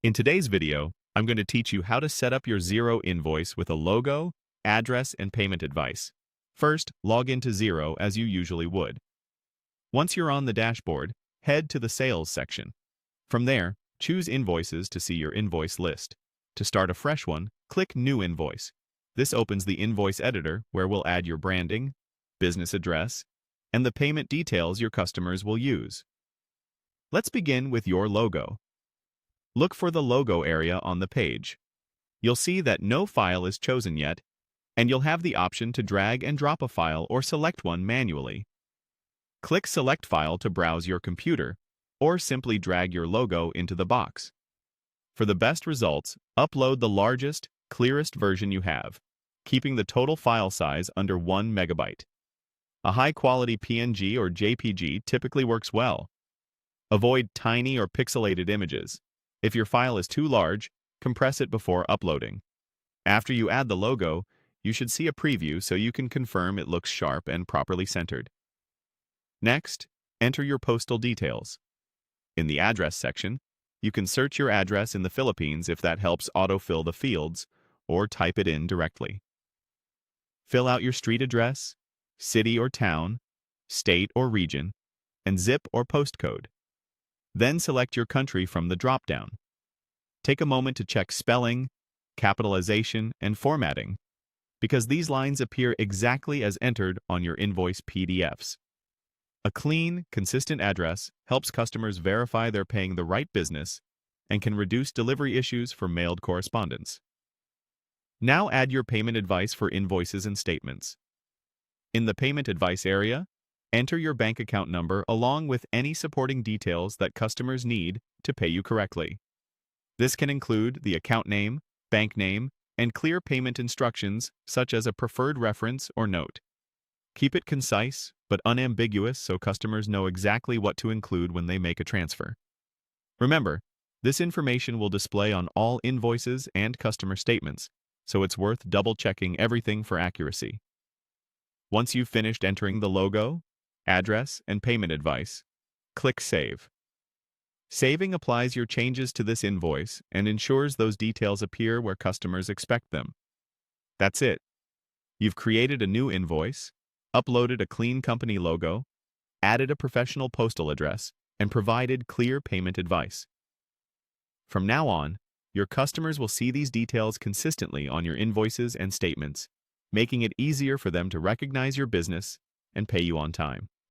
In today's video, I'm going to teach you how to set up your Xero invoice with a logo, address, and payment advice. First, log into Xero as you usually would. Once you're on the dashboard, head to the Sales section. From there, choose Invoices to see your invoice list. To start a fresh one, click New Invoice. This opens the invoice editor where we'll add your branding, business address, and the payment details your customers will use. Let's begin with your logo. Look for the logo area on the page. You'll see that no file is chosen yet, and you'll have the option to drag and drop a file or select one manually. Click Select File to browse your computer, or simply drag your logo into the box. For the best results, upload the largest, clearest version you have, keeping the total file size under 1 megabyte. A high-quality PNG or JPG typically works well. Avoid tiny or pixelated images. If your file is too large, compress it before uploading. After you add the logo, you should see a preview so you can confirm it looks sharp and properly centered. Next, enter your postal details. In the address section, you can search your address in the Philippines if that helps autofill the fields, or type it in directly. Fill out your street address, city or town, state or region, and zip or postcode. Then select your country from the drop-down. Take a moment to check spelling, capitalization, and formatting, because these lines appear exactly as entered on your invoice PDFs. A clean, consistent address helps customers verify they're paying the right business and can reduce delivery issues for mailed correspondence. Now add your payment advice for invoices and statements. In the payment advice area, enter your bank account number along with any supporting details that customers need to pay you correctly. This can include the account name, bank name, and clear payment instructions such as a preferred reference or note. Keep it concise but unambiguous so customers know exactly what to include when they make a transfer. Remember, this information will display on all invoices and customer statements, so it's worth double-checking everything for accuracy. Once you've finished entering the logo, address, and payment advice, click Save. Saving applies your changes to this invoice and ensures those details appear where customers expect them. That's it. You've created a new invoice, uploaded a clean company logo, added a professional postal address, and provided clear payment advice. From now on, your customers will see these details consistently on your invoices and statements, making it easier for them to recognize your business and pay you on time.